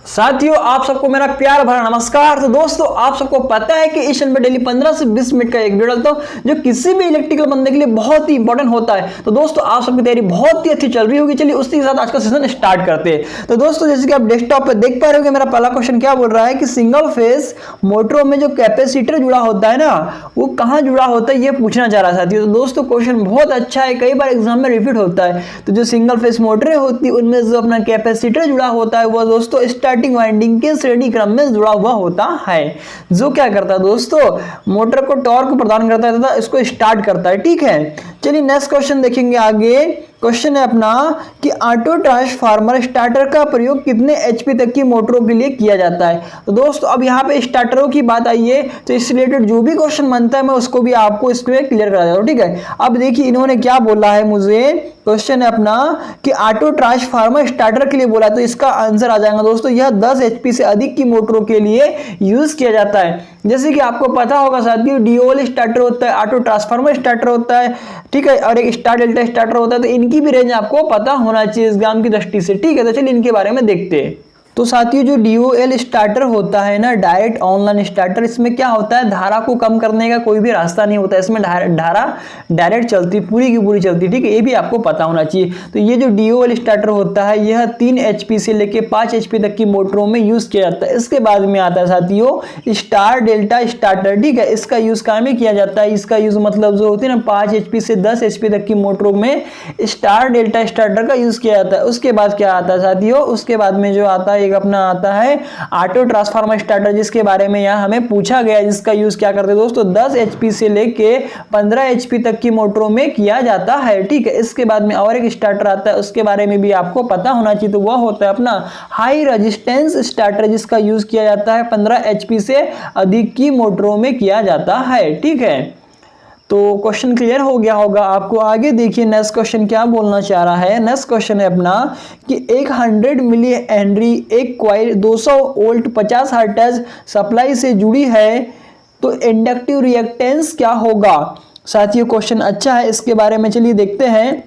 साथियों, आप सबको मेरा प्यार भरा नमस्कार। तो दोस्तों, आप सबको पता है कि इस चैनल पर डेली 15 से 20 मिनट का एक वीडियो डालता हूं जो किसी भी इलेक्ट्रिकल बंदे के लिए बहुत ही इंपॉर्टेंट होता है। तो दोस्तों, आप सबकी तैयारी बहुत ही अच्छी चल रही होगी। चलिए उसी के साथ आज का सेशन स्टार्ट करते हैं। तो दोस्तों, जैसे कि आप डेस्कटॉप पर देख पा रहे हो, मेरा पहला क्वेश्चन क्या बोल रहा है कि सिंगल फेज मोटरों में जो कैपेसिटर जुड़ा होता है ना, वो कहां जुड़ा होता है, ये पूछना चाह रहा है साथियों। तो दोस्तों, क्वेश्चन बहुत अच्छा है, कई बार एग्जाम में रिपीट होता है। तो जो सिंगल फेज मोटरें होती है उनमें जो अपना कैपेसिटर जुड़ा होता है, वो दोस्तों स्टार्टिंग वाइंडिंग के श्रेणी क्रम में जुड़ा हुआ होता है, जो क्या करता है दोस्तों, मोटर को टॉर्क प्रदान करता है तथा इसको स्टार्ट करता है। ठीक है, चलिए नेक्स्ट क्वेश्चन देखेंगे। आगे क्वेश्चन है अपना कि ऑटो ट्रांसफार्मर स्टार्टर का प्रयोग कितने एचपी तक की मोटरों के लिए किया जाता है। तो दोस्तों, अब यहाँ पे स्टार्टरों की बात आई है, तो इससे रिलेटेड जो भी क्वेश्चन बनता है मैं उसको भी आपको इसमें क्लियर करा देता हूँ। ठीक है, अब देखिए इन्होंने क्या बोला है मुझे, क्वेश्चन है अपना कि ऑटो ट्रांसफार्मर स्टार्टर के लिए बोला, तो इसका आंसर आ जाएगा दोस्तों, यह 10 एचपी से अधिक की मोटरों के लिए यूज किया जाता है। जैसे कि आपको पता होगा साथियों, डीओएल स्टार्टर होता है, ऑटो ट्रांसफार्मर स्टार्टर होता है, ठीक है, और एक स्टार डेल्टा स्टार्टर होता है। तो इनकी भी रेंज आपको पता होना चाहिए इस एग्जाम की दृष्टि से। ठीक है, तो चलिए इनके बारे में देखते हैं। तो साथियों, जो डीओएल स्टार्टर होता है ना, डायरेक्ट ऑनलाइन स्टार्टर, इसमें क्या होता है, धारा को कम करने का कोई भी रास्ता नहीं होता है। इसमें धारा डायरेक्ट चलती, पूरी की पूरी चलती। ठीक है, ये भी आपको पता होना चाहिए। तो ये जो डीओएल स्टार्टर होता है, यह 3 एचपी से लेकर 5 एचपी तक की मोटरों में यूज किया जाता है। इसके बाद में आता है साथियों स्टार डेल्टा स्टार्टर। ठीक है, इसका यूज कहाँ में किया जाता है, इसका यूज मतलब जो होती है ना 5 एचपी से 10 एचपी तक की मोटरों में स्टार डेल्टा स्टार्टर का यूज किया जाता है। उसके बाद क्या आता है साथियों, उसके बाद में जो आता है एक अपना आता है ऑटो ट्रांसफार्मर स्टार्टर, जिसके बारे में यहां हमें पूछा गया, जिसका यूज क्या करते हैं दोस्तों, 10 एचपी से लेके 15 एचपी तक की मोटरों में किया जाता है। ठीक है, इसके बाद में और एक स्टार्टर आता है, उसके बारे में भी आपको पता होना चाहिए। तो वह होता है अपना हाई रेजिस्टेंस स्टार्टर, जिसका यूज किया जाता है 15 एचपी से अधिक की मोटरों में किया जाता है। ठीक है, तो क्वेश्चन क्लियर हो गया होगा आपको। आगे देखिए नेक्स्ट क्वेश्चन क्या बोलना चाह रहा है। नेक्स्ट क्वेश्चन है अपना कि 100 मिली हेनरी एक कॉइल 200 वोल्ट 50 हर्ट्ज सप्लाई से जुड़ी है, तो इंडक्टिव रिएक्टेंस क्या होगा। साथियों, क्वेश्चन अच्छा है, इसके बारे में चलिए देखते हैं।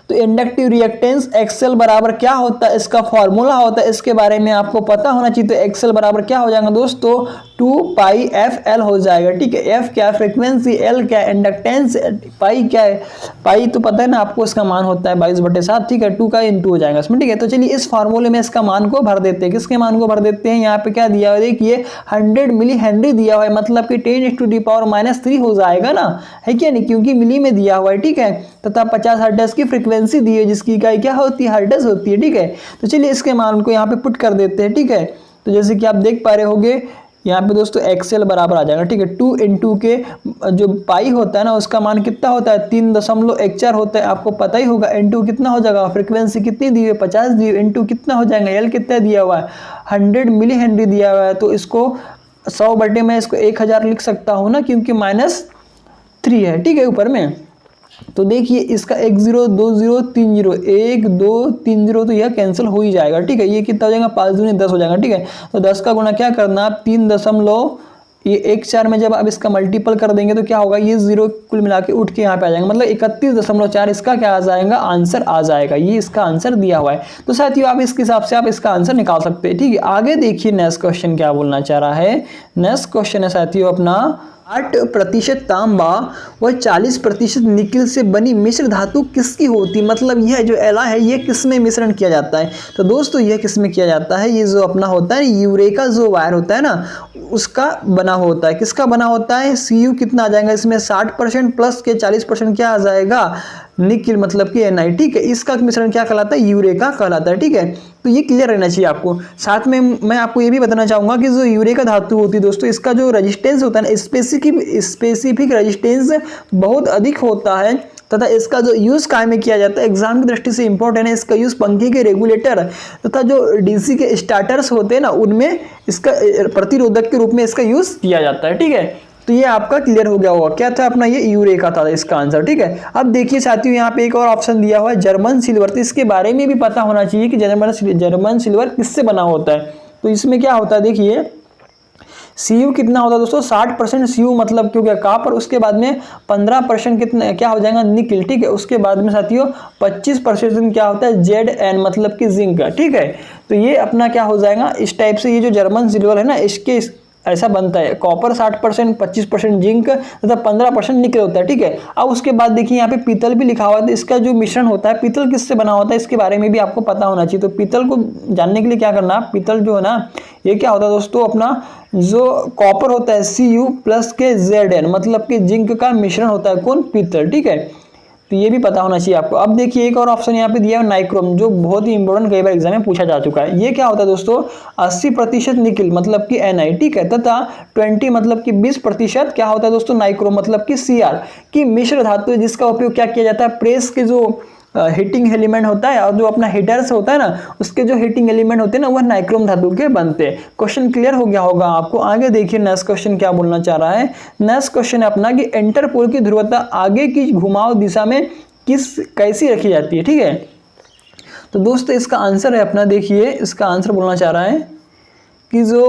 तो इंडक्टिव रिएक्टेंस एक्सेल बराबर क्या होता है, इसका फॉर्मूला होता है, इसके बारे में आपको पता होना चाहिए। तो एक्सेल बराबर क्या हो जाएगा दोस्तों, 2πfl हो जाएगा। ठीक है, एफ क्या है फ्रीक्वेंसी, एल क्या है इंडक्टेंस, पाई क्या है, पाई तो पता है ना आपको, इसका मान होता है 22/7। ठीक है, 2 का इंटू हो जाएगा इसमें। ठीक है, तो चलिए इस फार्मूले में इसका मान को भर देते हैं। किसके मान को भर देते हैं, यहाँ पे क्या दिया हुआ है देखिए, 100 मिली हेनरी दिया हुआ है, मतलब कि 10⁻³ हो जाएगा ना, है क्या नहीं, क्योंकि मिली में दिया हुआ है। ठीक है, तथा 50 हर्ट्ज की फ्रीक्वेंसी दी है, जिसकी इकाई क्या होती है, हर्ट्ज होती है। ठीक है, तो चलिए इसके मान को यहाँ पे पुट कर देते हैं। ठीक है, तो जैसे कि आप देख पा रहे होंगे यहाँ पे दोस्तों एक्सेल बराबर आ जाएगा। ठीक है, 2 इंटू के जो पाई होता है ना, उसका मान कितना होता है, 3.14 होता है, आपको पता ही होगा। इंटू कितना हो जाएगा, फ्रीक्वेंसी कितनी दी है, 50 दी है, इंटू कितना हो जाएगा, एल कितना दिया हुआ है, 100 मिली हेनरी दिया हुआ है। तो इसको 100 बटे में इसको 1000 लिख सकता हूँ ना, क्योंकि -3 है। ठीक है, ऊपर में तो देखिए इसका 1 0 2 0 3 0 1 2 3 0, तो यह कैंसिल हो ही जाएगा। ठीक है, ये कितना हो जाएगा, 5 दूनी 10 हो जाएगा। ठीक है, तो 10 का गुना क्या करना, 3.14 में जब आप इसका मल्टीपल कर देंगे तो क्या होगा, ये 0 कुल मिला के उठ के यहाँ पे आ जाएगा, मतलब 31.4 इसका क्या आ जाएगा, आंसर आ जाएगा। ये इसका आंसर दिया हुआ है। तो साथियों, आप इसके हिसाब से आप इसका आंसर निकाल सकते हैं। ठीक है, आगे देखिए नेक्स्ट क्वेश्चन क्या बोलना चाह रहा है। नेक्स्ट क्वेश्चन है साथियों अपना 8% तांबा व 40% निकिल से बनी मिश्र धातु किसकी होती, मतलब यह जो एला है ये किस में मिश्रण किया जाता है। तो दोस्तों, यह किस में किया जाता है, ये जो अपना होता है यूरेका जो वायर होता है ना, उसका बना होता है। किसका बना होता है, Cu कितना आ जाएगा इसमें, 60% प्लस के 40% क्या आ जाएगा, निकिल मतलब कि Ni। ठीक है, इसका मिश्रण क्या कहलाता है, यूरेका कहलाता है। ठीक है, तो ये क्लियर रहना चाहिए आपको। साथ में मैं आपको ये भी बताना चाहूँगा कि जो यूरेका धातु होती है दोस्तों, इसका जो रेजिस्टेंस होता है ना, स्पेसिफिक रेजिस्टेंस बहुत अधिक होता है, तथा इसका जो यूज़ काय में किया जाता है, एग्जाम की दृष्टि से इंपॉर्टेंट है। इसका यूज़ पंखे के रेगुलेटर तथा जो डीसी के स्टार्टर्स होते हैं ना, उनमें इसका प्रतिरोधक के रूप में इसका यूज़ किया जाता है। ठीक है, तो ये आपका क्लियर हो गया होगा। क्या था अपना, ये यूरेका था इसका आंसर। ठीक है, अब देखिए साथियों, यहाँ पे एक और ऑप्शन दिया हुआ है जर्मन सिल्वर। तो इसके बारे में भी पता होना चाहिए कि जर्मन सिल्वर किससे बना होता है। तो इसमें क्या होता है देखिए, CU कितना होता है दोस्तों 60% CU मतलब क्यों क्या कॉपर, उसके बाद में 15% कितना क्या हो जाएगा निकिल, ठीक है। उसके बाद में साथियों 25% क्या होता है Zn मतलब कि जिंक का, ठीक है। तो ये अपना क्या हो जाएगा इस टाइप से, ये जो जर्मन सिल्वर है ना इसके ऐसा बनता है, कॉपर 60%, 25% जिंक तथा 15% निकल होता है, ठीक है। अब उसके बाद देखिए यहाँ पे पीतल भी लिखा हुआ है, तो इसका जो मिश्रण होता है पीतल किससे बना होता है इसके बारे में भी आपको पता होना चाहिए। तो पीतल को जानने के लिए क्या करना, पीतल जो है ना ये क्या होता है दोस्तों, अपना जो कॉपर होता है Cu प्लस के Zn मतलब कि जिंक का मिश्रण होता है कौन, पीतल, ठीक है। तो ये भी पता होना चाहिए आपको। अब देखिए एक और ऑप्शन यहाँ पे दिया है नाइक्रोम, जो बहुत ही इंपॉर्टेंट कई बार एग्जाम में पूछा जा चुका है। ये क्या होता है दोस्तों 80% निकिल मतलब कि Na, ठीक है, तथा 20 मतलब कि 20% क्या होता है दोस्तों नाइक्रोम मतलब कि Cr की मिश्र धातु है, जिसका उपयोग क्या किया जाता है, प्रेस के जो हीटिंग एलिमेंट होता है और जो अपना हीटर्स होता है ना उसके जो हीटिंग एलिमेंट होते हैं ना वह नाइक्रोम धातु के बनते हैं। क्वेश्चन क्लियर हो गया होगा आपको। आगे देखिए नेक्स्ट क्वेश्चन क्या बोलना चाह रहा है। नेक्स्ट क्वेश्चन है अपना कि इंटरपोल की ध्रुवता आगे की घुमाव दिशा में कैसी रखी जाती है, ठीक है। तो दोस्तों इसका आंसर है अपना, देखिए इसका आंसर बोलना चाह रहा है कि जो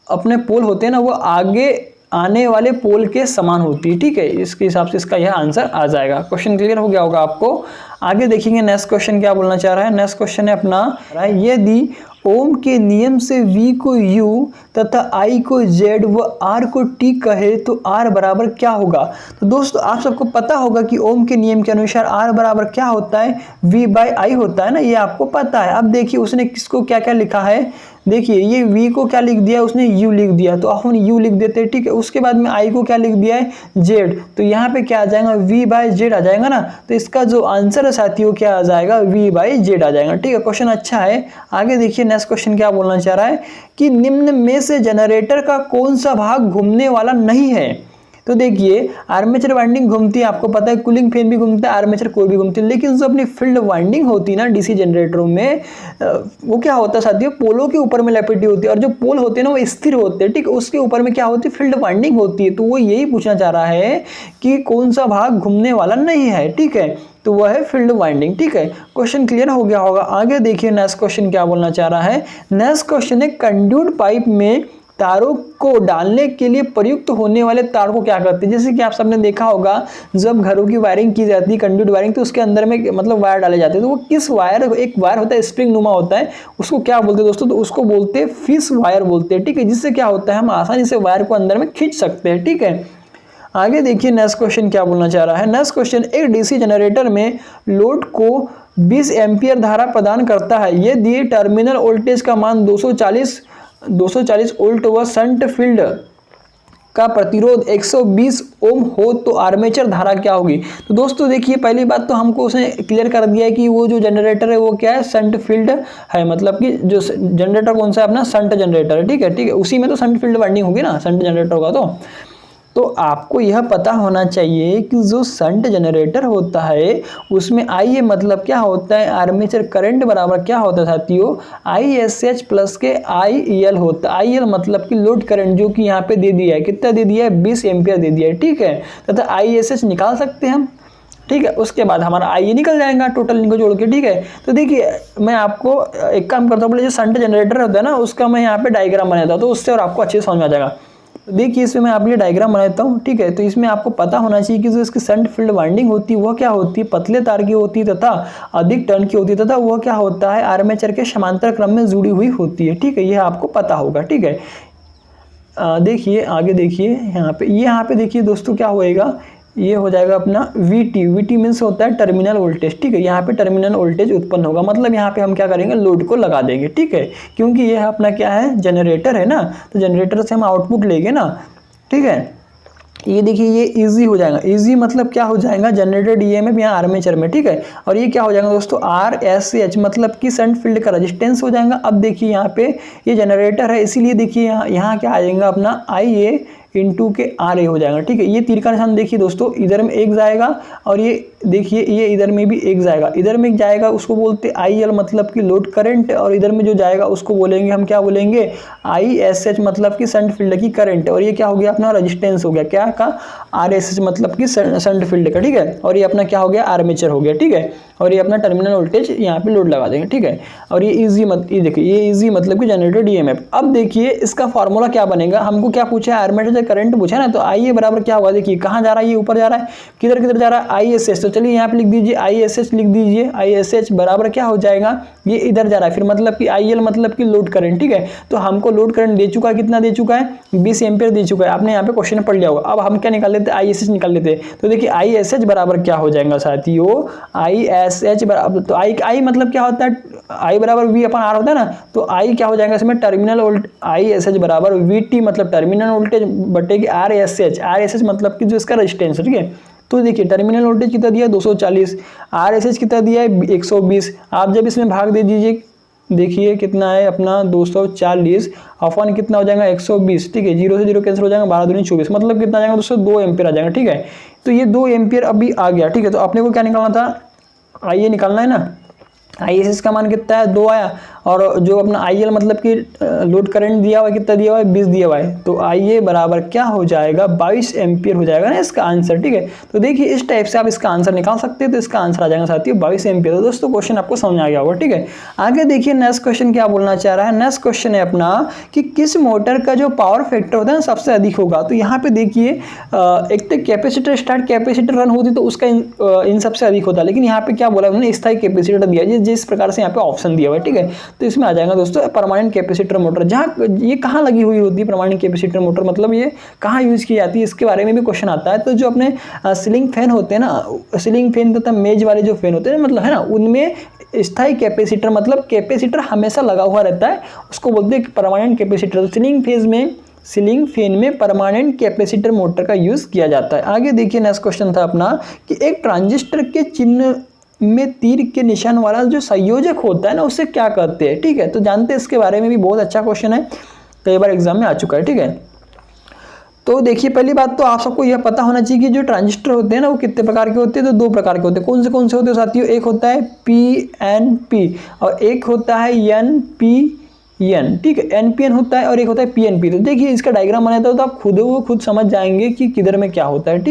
अपने पोल होते हैं ना वो आगे आने वाले पोल के समान होती है, ठीक है। इसके हिसाब से इसका यह आंसर आ जाएगा। क्वेश्चन क्लियर हो गया होगा आपको। आगे देखेंगे नेक्स्ट क्वेश्चन क्या बोलना चाह रहा है। नेक्स्ट क्वेश्चन है अपना, यदि ओम के नियम से V को U तथा I को Z व R को T कहे तो R बराबर क्या होगा। तो दोस्तों आप सबको पता होगा कि ओम के नियम के अनुसार R बराबर क्या होता है, V बाई I होता है ना, ये आपको पता है। अब देखिए उसने किसको क्या क्या लिखा है, देखिए ये V को क्या लिख दिया उसने, U लिख दिया, तो अपन U लिख देते हैं, ठीक है। उसके बाद में I को क्या लिख दिया है, Z, तो यहाँ पे क्या आ जाएगा V बाई Z आ जाएगा ना। तो इसका जो आंसर है साथियों क्या आ जाएगा, V बाई Z आ जाएगा, ठीक है। क्वेश्चन अच्छा है। आगे देखिए नेक्स्ट क्वेश्चन क्या बोलना चाह रहा है कि निम्न में से जनरेटर का कौन सा भाग घूमने वाला नहीं है। तो देखिए आर्मेचर वाइंडिंग घूमती है, आपको पता है कूलिंग फैन भी घूमता है, आर्मेचर कोर भी घूमती है, लेकिन जो अपनी फील्ड वाइंडिंग होती है ना डीसी जनरेटरों में वो क्या होता है साथियों, पोलों के ऊपर में लपेटी होती है, और जो पोल होते हैं ना वो स्थिर होते हैं, ठीक है। उसके ऊपर में क्या होती है, फील्ड वाइंडिंग होती है। तो वो यही पूछना चाह रहा है कि कौन सा भाग घूमने वाला नहीं है, ठीक है। तो वह है फील्ड वाइंडिंग, ठीक है। क्वेश्चन क्लियर हो गया होगा। आगे देखिए नेक्स्ट क्वेश्चन क्या बोलना चाह रहा है। नेक्स्ट क्वेश्चन है कंड्यूट पाइप में तारों को डालने के लिए प्रयुक्त होने वाले तार को क्या कहते हैं। जैसे कि आप सबने देखा होगा जब घरों की वायरिंग की जाती है कंड्यूट वायरिंग, तो उसके अंदर में मतलब वायर डाले जाते हैं, तो वो किस वायर, एक वायर होता है स्प्रिंग नुमा होता है, उसको क्या बोलते हैं दोस्तों, तो उसको बोलते हैं फिश वायर बोलते हैं, ठीक है। जिससे क्या होता है हम आसानी से वायर को अंदर में खींच सकते हैं, ठीक है। आगे देखिए नेक्स्ट क्वेश्चन क्या बोलना चाह रहा है। नेक्स्ट क्वेश्चन, एक डीसी जनरेटर में लोड को 20 एम्पियर धारा प्रदान करता है, ये दिए टर्मिनल वोल्टेज का मान 240 वोल्ट व शंट फील्ड का प्रतिरोध 120 ओम हो तो आर्मेचर धारा क्या होगी। तो दोस्तों देखिए पहली बात तो हमको उसने क्लियर कर दिया है कि वो जो जनरेटर है वो क्या है, शंट फील्ड है, मतलब कि जो जनरेटर कौन सा है अपना, शंट जनरेटर है, ठीक है, ठीक है। उसी में तो शंट फील्ड वाइंडिंग होगी ना शंट जनरेटर होगा। तो आपको यह पता होना चाहिए कि जो शंट जनरेटर होता है उसमें IA मतलब क्या होता है, आर्मेचर करंट बराबर क्या होता है साथियों, ISH प्लस के IL होता है। IL मतलब कि लोड करंट, जो कि यहाँ पे दे दिया है, कितना दे दिया है, 20 एम्पियर दे दिया है, ठीक है। तथा ISH निकाल सकते हैं हम, ठीक है। उसके बाद हमारा IA निकल जाएगा टोटल इनको जोड़ के, ठीक है। तो देखिए मैं आपको एक काम करता हूँ, बोले जो शंट जनरेटर होता है ना उसका मैं यहाँ पे डायग्राम बनाता हूँ, तो उससे और आपको अच्छे से समझ में आ जाएगा। देखिए इसमें मैं आपके लिए डायग्राम बनाता हूँ, ठीक है। तो इसमें आपको पता होना चाहिए कि जो इसकी शंट फील्ड वाइंडिंग होती है वह क्या होती है, पतले तार की होती है तथा अधिक टर्न की होती है, तथा वह क्या होता है, आर्मेचर के समांतर क्रम में जुड़ी हुई होती है, ठीक है। यह आपको पता होगा, ठीक है। देखिए आगे देखिए यहाँ पे देखिए दोस्तों क्या होएगा, ये हो जाएगा अपना VT मीन्स होता है टर्मिनल वोल्टेज, ठीक है। यहाँ पे टर्मिनल वोल्टेज उत्पन्न होगा, मतलब यहाँ पे हम क्या करेंगे, लोड को लगा देंगे, ठीक है। क्योंकि यह अपना क्या है, जनरेटर है ना, तो जनरेटर से हम आउटपुट लेंगे ना, ठीक है। ये देखिए ये इजी हो जाएगा, इजी मतलब क्या हो जाएगा, जनरेटेड EMF यहाँ आर्मेचर में, ठीक है। और ये क्या हो जाएगा दोस्तों, RSH मतलब कि शंट फील्ड का रेजिस्टेंस हो जाएगा। अब देखिए यहाँ पे ये जनरेटर है, इसीलिए देखिए यहाँ क्या आ जाएगा अपना IA इंटू के आर ए हो जाएगा। ठीक है, ये तीर का निशान देखिए दोस्तों, इधर में एक जाएगा और ये देखिए ये इधर में भी एक जाएगा, इधर में एक जाएगा उसको बोलते आई एल मतलब कि लोड करंट, और इधर में जो जाएगा उसको बोलेंगे हम क्या बोलेंगे आई एस एच मतलब कि शंट फील्ड की करंट, और ये क्या हो गया अपना रेजिस्टेंस हो गया क्या का आर एस एच मतलब कि शंट फील्ड का। ठीक है, और ये अपना क्या हो गया आर्मेचर हो गया। ठीक है, और ये अपना टर्मिनल वोल्टेज यहाँ पे लोड लगा देंगे। ठीक है, और ये इजी ये देखिए ये इजी मतलब कि जनरेटेड ईएमएफ। अब देखिए इसका फॉर्मूला क्या बनेगा, हमको क्या पूछा है आर्मेचर करंट पूछा ना, तो आई ए बराबर क्या होगा, देखिए कहाँ जा रहा है, ये ऊपर जा रहा है, किधर किधर जा रहा है आई एस एच, तो चलिए यहाँ पे लिख दीजिए आई एस एच लिख दीजिए, आई एस एच बराबर क्या हो जाएगा, ये इधर जा रहा है, फिर मतलब कि आई एल मतलब कि लोड करंट। ठीक है, तो हमको लोड करंट दे चुका है, कितना दे चुका है 20 एम्पियर दे चुका है, आपने यहाँ पे क्वेश्चन पढ़ लिया होगा। अब हम क्या निकाल लेते हैं आई एस एच निकाल लेते हैं, तो देखिए आई एस एच बराबर क्या हो जाएगा साथियों, आई एस एच बराबर, तो आई मतलब क्या होता है आई बराबर वी अपन आर होता है ना, तो आई क्या हो जाएगा इसमें terminal voltage, I S H बराबर वी टी मतलब टर्मिनल वोल्टेज बटेगी आर एस एच मतलब कि जो इसका रेजिस्टेंस है। ठीक है, तो देखिए टर्मिनल वोल्टेज कितना दिया है 240, आर एस एच कितना दिया है 120, आप जब इसमें भाग दे दीजिए देखिए कितना है अपना 240 अपन कितना हो जाएगा 120। ठीक है, 0 से 0 कैंसिल हो जाएगा, 12 दूनी 24 मतलब कितना आ जाएगा दोस्तों 2 एम्पियर आ जाएगा। ठीक है, तो ये 2 एम्पियर अभी आ गया। ठीक है, तो अपने को क्या निकालना था, आई ए निकालना है ना, आई एस एस का मान कितना है 2 आया, और जो अपना आई एल मतलब कि लोड करंट दिया हुआ है कितना दिया हुआ है 20 दिया हुआ है, तो आई ए बराबर क्या हो जाएगा 22 एम्पियर हो जाएगा ना इसका आंसर। ठीक है, तो देखिए इस टाइप से आप इसका आंसर निकाल सकते हैं, तो इसका आंसर आ जाएगा साथियों 22 एम्पियर। तो दोस्तों क्वेश्चन आपको समझ आ गया होगा। ठीक है, आगे देखिए नेक्स्ट क्वेश्चन क्या बोलना चाह रहा है, नेक्स्ट क्वेश्चन है अपना कि किस मोटर का जो पावर फैक्टर होता है ना सबसे अधिक होगा। तो यहाँ पे देखिए एक तो कैपेसिटर स्टार्ट कैपेसिटर रन होती तो उसका इन सबसे अधिक होता है, लेकिन यहाँ पे क्या बोला उन्होंने स्थायी कैपेसिटर दिया जिस प्रकार से यहाँ पे ऑप्शन दिया हुआ है। ठीक है, तो इसमें आ जाएगा दोस्तों परमानेंट कैपेसिटर मोटर, जहाँ ये कहाँ लगी हुई होती है परमानेंट कैपेसिटर मोटर, मतलब ये कहाँ यूज की जाती है इसके बारे में भी क्वेश्चन आता है। तो जो अपने सीलिंग फैन होते हैं ना, सीलिंग फैन तथा मेज वाले जो फैन होते हैं मतलब है ना, उनमें स्थायी कैपेसिटर मतलब कैपेसिटर हमेशा लगा हुआ रहता है, उसको बोलते हैं परमानेंट कैपेसिटर। सीलिंग फैन में परमानेंट कैपेसिटर मोटर का यूज किया जाता है। आगे देखिए नेक्स्ट क्वेश्चन था अपना कि एक ट्रांजिस्टर के चिन्ह में तीर के निशान वाला जो संयोजक होता है ना उसे क्या कहते हैं। ठीक है, तो जानते हैं इसके बारे में भी, बहुत अच्छा क्वेश्चन है, कई बार एग्जाम में आ चुका है। ठीक है, तो देखिए पहली बात तो आप सबको यह पता होना चाहिए कि जो ट्रांजिस्टर होते हैं ना वो कितने प्रकार के होते हैं, तो 2 प्रकार के होते हैं। कौन से होते हैं साथियों, एक होता है PNP और एक होता है NPN। ठीक है, NPN होता है और एक होता है PNP। तो देखिए इसका डायग्राम बनाता हो तो आप खुद समझ जाएंगे कि किधर में क्या होता है।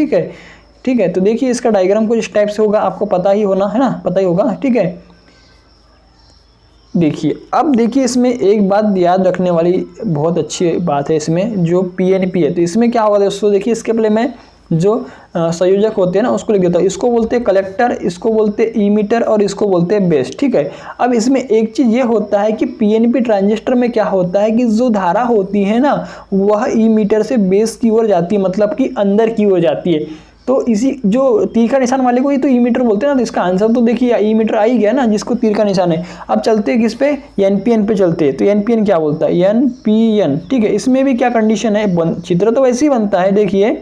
ठीक है, तो देखिए इसका डायग्राम कुछ इस टाइप से होगा, आपको पता ही होना है ना, पता ही होगा। ठीक है, देखिए अब देखिए इसमें एक बात याद रखने वाली बहुत अच्छी बात है, इसमें जो PNP है तो इसमें क्या होगा दोस्तों, देखिए इसके पहले मैं जो संयोजक होते हैं ना उसको लिख देता हूँ, इसको बोलते हैं कलेक्टर, इसको बोलते हैं इमीटर और इसको बोलते हैं बेस। ठीक है, अब इसमें एक चीज़ ये होता है कि PNP ट्रांजिस्टर में क्या होता है कि जो धारा होती है ना वह इमीटर से बेस की ओर जाती है, मतलब कि अंदर की ओर जाती है। तो इसी जो तीर का निशान वाले को ही तो इमीटर बोलते हैं ना, तो इसका आंसर तो देखिए इमीटर आ ही गया ना जिसको तीर का निशान है। अब चलते हैं किस पे, NPN पे चलते हैं। तो NPN क्या बोलता है, NPN। ठीक है, इसमें भी क्या कंडीशन है, चित्र तो वैसे ही बनता है, देखिए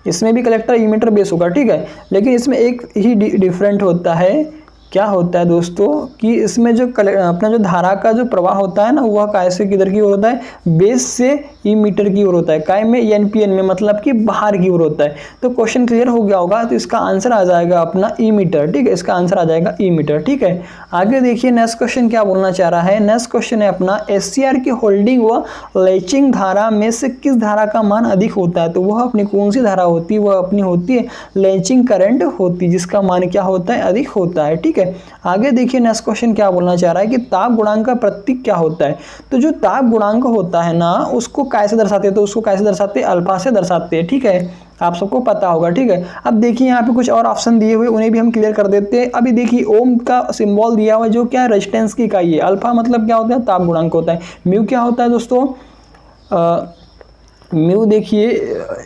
इसमें भी कलेक्टर इमीटर बेस होगा। ठीक है, लेकिन इसमें एक ही डिफरेंट होता है, क्या होता है दोस्तों कि इसमें जो अपना जो धारा का जो प्रवाह होता है ना वह कैसे किधर की ओर होता है, बेस से इमीटर की ओर होता है, काय में NPN में मतलब कि बाहर की ओर होता है। तो क्वेश्चन क्लियर हो गया होगा, तो इसका आंसर आ जाएगा अपना इमीटर। ठीक है, इसका आंसर आ जाएगा इमीटर। ठीक है, आगे देखिए नेक्स्ट क्वेश्चन क्या बोलना चाह रहा है, नेक्स्ट क्वेश्चन है अपना SCR की होल्डिंग व लैचिंग धारा में से किस धारा का मान अधिक होता है। तो वह अपनी कौन सी धारा होती है, वह अपनी होती है लैचिंग करंट होती है, जिसका मान क्या होता है, अधिक होता है। ठीक है, आगे देखिए नेक्स्ट क्वेश्चन क्या बोलना चाह रहा है कि ताप गुणांक का प्रतीक क्या होता है। तो जो ताप गुणांक होता है ना उसको कैसे दर्शाते हैं, तो उसको कैसे दर्शाते हैं, अल्फा से दर्शाते हैं। ठीक है, आप सबको पता होगा। ठीक है, अब देखिए यहाँ पे कुछ और ऑप्शन दिए हुए उन्हें भी हम क्लियर कर देते हैं। अभी देखिए ओम का सिंबल दिया हुआ है जो क्या रेजिस्टेंस की इकाई है, अल्फा मतलब क्या होता है, ताप गुणांक होता है। म्यू क्या होता है दोस्तों, म्यू देखिए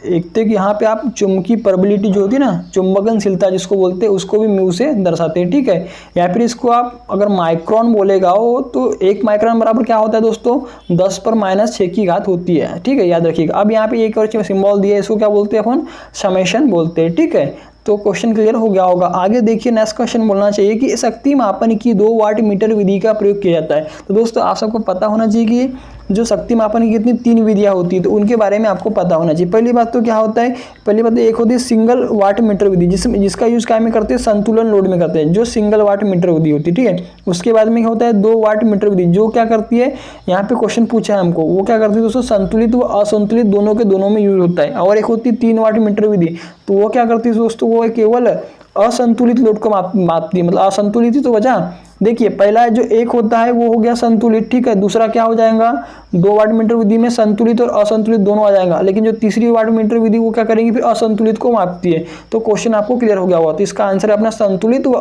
एक तक यहाँ पे आप चुंबकीय परबिलिटी जो होती है ना, चुंबकनशीलता जिसको बोलते हैं, उसको भी म्यू से दर्शाते हैं। ठीक है, या फिर इसको आप अगर माइक्रोन बोलेगा हो तो 1 माइक्रोन बराबर क्या होता है दोस्तों, 10⁻⁶ की घात होती है। ठीक है, याद रखिएगा। अब यहाँ पे एक और सिंबल दिया है, इसको क्या बोलते हैं अपन, समेशन बोलते हैं। ठीक है, तो क्वेश्चन क्लियर हो गया होगा। आगे देखिए नेक्स्ट क्वेश्चन बोलना चाहिए कि शक्ति मापन की 2 वाट मीटर विधि का प्रयोग किया जाता है। तो दोस्तों आप सबको पता होना चाहिए कि जो शक्ति मापन की कितनी 3 विधियाँ होती है, तो उनके बारे में आपको पता होना चाहिए। पहली बात तो क्या होता है, पहली बात तो एक होती है सिंगल वाट मीटर विधि, जिसका यूज क्या में करते हैं, संतुलन लोड में करते हैं, जो सिंगल वाट मीटर विधि होती है, ठीक है। उसके बाद में क्या होता है 2 वाट मीटर विधि, जो क्या करती है, यहाँ पे क्वेश्चन पूछा है हमको, वो क्या करती है दोस्तों, संतुलित व असंतुलित दोनों के दोनों में यूज होता है। और एक होती है 3 वाट मीटर विधि, तो वो क्या करती है दोस्तों, वो केवल असंतुलित लोड को मापती है, मतलब असंतुलित ही तो बचा। देखिए पहला जो एक होता है वो हो गया संतुलित, ठीक है। दूसरा क्या हो जाएगा, 2 वाट मीटर विधि में संतुलित और असंतुलित दोनों आ जाएगा, लेकिन जो तीसरी वाट मीटर विधि वो क्या करेंगे, फिर असंतुलित को मापती है। तो क्वेश्चन आपको क्लियर हो गया होगा। तो इसका आंसर है अपना संतुलित व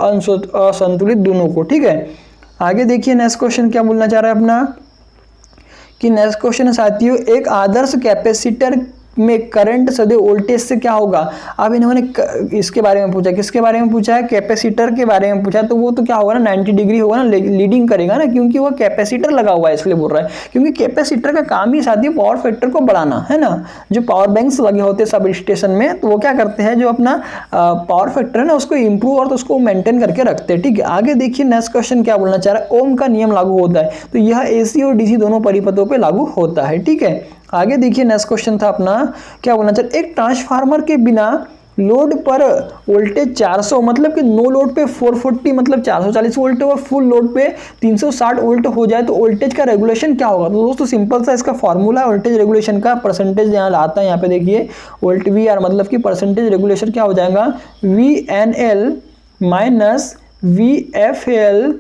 असंतुलित दोनों को, ठीक है। आगे देखिए नेक्स्ट क्वेश्चन क्या बोलना चाह रहा है अपना, कि नेक्स्ट क्वेश्चन है साथियों, एक आदर्श कैपेसिटर में करंट सदैव वोल्टेज से क्या होगा। अब इन्होंने इसके बारे में पूछा, किसके बारे में पूछा है, कैपेसिटर के बारे में पूछा, तो वो तो क्या होगा ना 90 डिग्री होगा ना, लीडिंग करेगा ना, क्योंकि वो कैपेसिटर लगा हुआ है, इसलिए बोल रहा है। क्योंकि कैपेसिटर का काम ही साथियों पावर फैक्टर को बढ़ाना है ना। जो पावर बैंक्स लगे होते हैं सब स्टेशन में, तो वो क्या करते हैं, जो अपना पावर फैक्टर है ना उसको इंप्रूव और तो उसको मेंटेन करके रखते हैं, ठीक है। आगे देखिए नेक्स्ट क्वेश्चन क्या बोलना चाह रहा है, ओम का नियम लागू होता है, तो यह एसी और डीसी दोनों परिपथों पर लागू होता है, ठीक है। आगे देखिए नेक्स्ट क्वेश्चन था अपना, क्या बोलना चाहिए, एक ट्रांसफार्मर के बिना लोड पर वोल्टेज 400 मतलब कि नो लोड पे 440 मतलब 440 वोल्ट और फुल लोड पे 360 वोल्ट हो जाए तो वोल्टेज का रेगुलेशन क्या होगा। तो दोस्तों सिंपल सा इसका फॉर्मूला है वोल्टेज रेगुलेशन का, परसेंटेज यहाँ आता है, यहाँ पे देखिए वोल्ट वी आर मतलब कि परसेंटेज रेगुलेशन क्या हो जाएगा, VNL minus VFL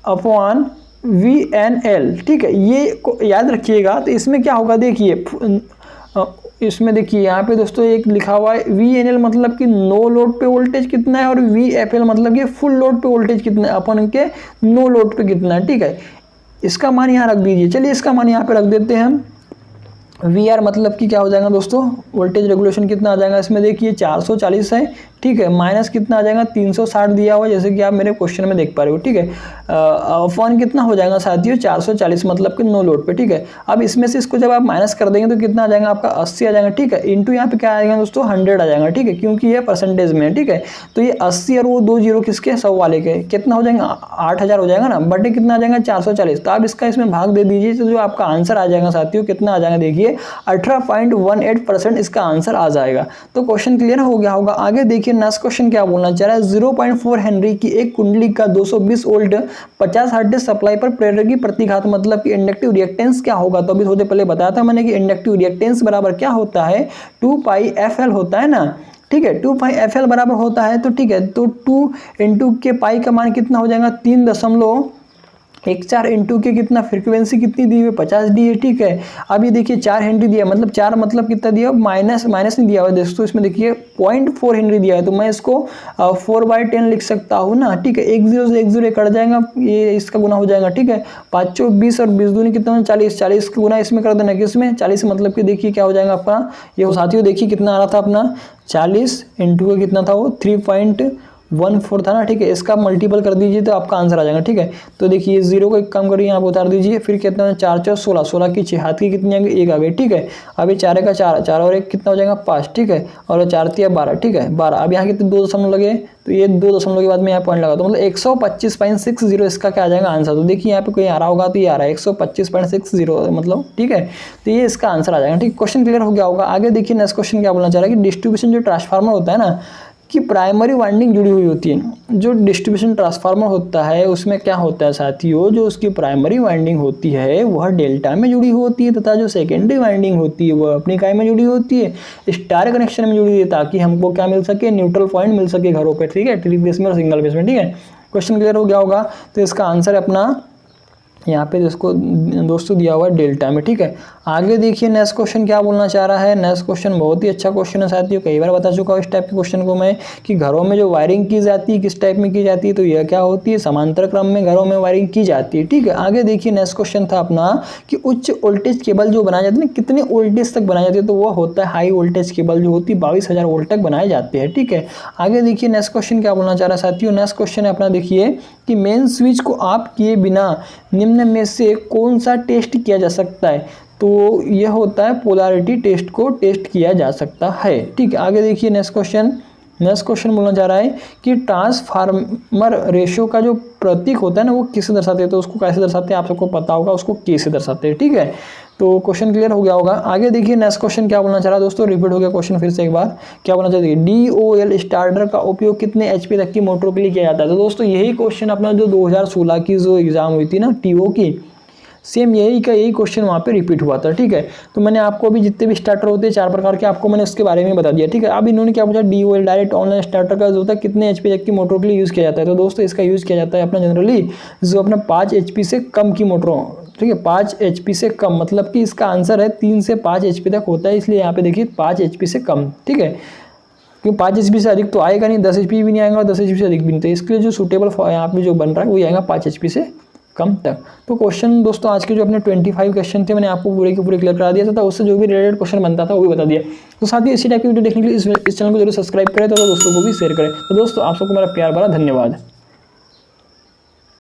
upon VNL, ठीक है। ये याद रखिएगा। तो इसमें क्या होगा, देखिए इसमें देखिए यहाँ पे दोस्तों एक लिखा हुआ है VNL मतलब कि नो लोड पे वोल्टेज कितना है, और VFL मतलब कि फुल लोड पे वोल्टेज कितना है अपन के नो लोड पे कितना है, ठीक है। इसका मान यहाँ रख दीजिए। चलिए इसका मान यहाँ पे रख देते हैं हम। VR मतलब कि क्या हो जाएगा दोस्तों, वोल्टेज रेगुलेशन कितना आ जाएगा, इसमें देखिए 440 है, ठीक है, माइनस कितना आ जाएगा 360 दिया हुआ जैसे कि आप मेरे क्वेश्चन में देख पा रहे हो, ठीक है। अपॉन कितना हो जाएगा साथियों 440 मतलब कि नो लोड पे, ठीक है। अब इसमें से इसको जब आप माइनस कर देंगे तो कितना आ जाएगा आपका 80 आ जाएगा, ठीक है। इंटू यहाँ पे क्या आएगा दोस्तों 100 आ जाएगा, ठीक है, क्योंकि ये परसेंटेज में है, ठीक है। तो ये 80 और वो 2 जीरो किसके 100 वाले के कितना हो जाएगा 8000 हो जाएगा ना, बटे कितना आ जाएगा 440। तो आप इसका इसमें भाग दे दीजिए, तो जो आपका आंसर आ जाएगा साथियों कितना आ जाएगा, देखिए 18.18% इसका आंसर आ जाएगा। तो क्वेश्चन क्लियर हो गया होगा। आगे देखिए नेक्स्ट क्वेश्चन क्या बोलना चाह रहा है, 0.4 हेनरी की एक कुंडली का 220 वोल्ट 50 हर्ट्ज सप्लाई पर प्रेरक की प्रतिघात मतलब कि इंडक्टिव रिएक्टेंस क्या होगा। तो अभी थोड़ी देर पहले बताया था मैंने कि इंडक्टिव रिएक्टेंस बराबर क्या होता है, 2πfl होता है ना, ठीक है। 2πfl बराबर होता है, तो ठीक है। तो 2 इंटू के पाई का मान कितना हो जाएगा 3.14 इंटू के कितना फ्रीक्वेंसी कितनी दी हुई 50 डी है, ठीक है। अब ये देखिए 4 हेनरी दिया, मतलब 4 मतलब कितना दिया, माइनस नहीं दिया हुआ दोस्तों, इसमें देखिए 0.4 हेनरी दिया है, तो मैं इसको 4/10 लिख सकता हूँ ना, ठीक है। 1 0 से 1 0 कट जाएगा, ये इसका गुना हो जाएगा, ठीक है। 5 चौक 20 और 20 दूनी कितना 40, 40 का गुना इसमें कर देना, किसमें 40 मतलब कि देखिए क्या हो जाएगा आपका, ये साथियों देखिए कितना आ रहा था अपना 40 इंटू का कितना था वो 3.14 था ना, ठीक है। इसका मल्टीपल कर दीजिए तो आपका आंसर आ जाएगा, ठीक है। तो देखिए 0 को एक कम करिए यहाँ पे उतार दीजिए, फिर कितना 4 4 16, 16 की 6 हाथ की कितनी आ गई 1 आ गई, ठीक है। अभी 4 का 4 4 और 1 कितना हो जाएगा 5, ठीक है। और 4 3 12, ठीक है 12। अब यहाँ कितने 2 दशमलव लगे, तो ये 2 दशमलव के बाद में यहाँ पॉइंट लगा, तो मतलब 125.60 इसका क्या आ जाएगा आंसर। तो देखिए यहाँ पे कोई आ रहा होगा तो ये आ रहा है 125.60 मतलब, ठीक है। तो ये इसका आंसर आ जाएगा, ठीक। क्वेश्चन क्लियर हो गया होगा। आगे देखिए नेक्स्ट क्वेश्चन क्या बोलना चाह रहा है कि डिस्ट्रीब्यूशन जो ट्रांसफार्मर होता है ना कि प्राइमरी वाइंडिंग जुड़ी हुई होती है। जो डिस्ट्रीब्यूशन ट्रांसफार्मर होता है उसमें क्या होता है साथियों, जो उसकी प्राइमरी वाइंडिंग होती है वह डेल्टा में जुड़ी हुई होती है, तथा जो सेकेंडरी वाइंडिंग होती है वह अपनी काय में जुड़ी होती है, स्टार कनेक्शन में जुड़ी हुई है, ताकि हमको क्या मिल सके, न्यूट्रल पॉइंट मिल सके घरों पर, ठीक है, 3 फेस में और सिंगल फेस में, ठीक है। क्वेश्चन क्लियर हो गया होगा। तो इसका आंसर है अपना यहाँ पे इसको दोस्तों दिया हुआ है डेल्टा में, ठीक है। आगे देखिए नेक्स्ट क्वेश्चन क्या बोलना चाह रहा है। नेक्स्ट क्वेश्चन बहुत ही अच्छा क्वेश्चन है साथियों, कई बार बता चुका हूँ इस टाइप के क्वेश्चन को मैं, कि घरों में जो वायरिंग की जाती है किस टाइप में की जाती है, तो यह क्या होती है, समांतर क्रम में घरों में वायरिंग की जाती है, ठीक है। आगे देखिए नेक्स्ट क्वेश्चन था अपना कि उच्च वोल्टेज केबल जो बनाए जाते हैं कितने वोल्टेज तक बनाए जाते हैं, तो वो होता है हाई वोल्टेज केबल जो होती है 22,000 वोल्ट तक बनाए जाते हैं, ठीक है। आगे देखिए नेक्स्ट क्वेश्चन क्या बोलना चाह रहा है साथियों। नेक्स्ट क्वेश्चन है अपना देखिए कि मेन स्विच को आप किए बिना निम्न में से कौन सा टेस्ट किया जा सकता है, तो यह होता है पोलैरिटी टेस्ट को टेस्ट किया जा सकता है, ठीक है। आगे देखिए नेक्स्ट क्वेश्चन नेक्स्ट क्वेश्चन बोलना चाह रहा है कि ट्रांसफार्मर रेशियो का जो प्रतीक होता है ना वो किससे दर्शाते हैं, तो उसको कैसे दर्शाते हैं आप सबको पता होगा, उसको के से दर्शाते हैं। ठीक है, तो क्वेश्चन क्लियर हो गया होगा। आगे देखिए नेक्स्ट क्वेश्चन क्या बोलना चाह रहा है दोस्तों, रिपीट हो गया क्वेश्चन फिर से एक बार। क्या बोलना चाहते हैं, DOL स्टार्टर का उपयोग कितने HP तक की मोटरों के लिए किया जाता है। तो दोस्तों यही क्वेश्चन अपना जो 2016 की जो एग्जाम हुई थी ना TO की, सेम यही क्वेश्चन वहाँ पे रिपीट हुआ था। ठीक है, तो मैंने आपको अभी जितने भी स्टार्टर होते हैं 4 प्रकार के, आपको मैंने उसके बारे में बता दिया। ठीक है, अब इन्होंने क्या पूछा, DOL डायरेक्ट ऑनलाइन स्टार्टर का जो होता है कितने HP तक की मोटरों के लिए यूज़ किया जाता है। तो दोस्तों इसका यूज़ किया जाता है अपना जनरली जो अपना 5 HP से कम की मोटरों, ठीक है 5 HP से कम, मतलब कि इसका आंसर है 3 से 5 HP तक होता है, इसलिए यहाँ पे देखिए 5 HP से कम। ठीक है, क्योंकि 5 HP से अधिक तो आएगा नहीं, 10 HP भी नहीं आएगा और 10 HP से अधिक भी नहीं, तो इसके लिए जो सूटेबल यहाँ पे जो बन रहा है वही आएगा 5 HP से कम तक। तो क्वेश्चन दोस्तों आज के जो अपने 25 क्वेश्चन थे मैंने आपको पूरे के पूरे क्लियर करा दिया था, उससे जो भी रिलेटेड क्वेश्चन बनता था वो भी बता दिया। तो साथ ही इसी टाइप की वीडियो देखने के लिए इस चैनल को जरूर सब्सक्राइब करें, तो दोस्तों को भी शेयर करें। तो दोस्तों आप सबको मेरा प्यार भरा धन्यवाद।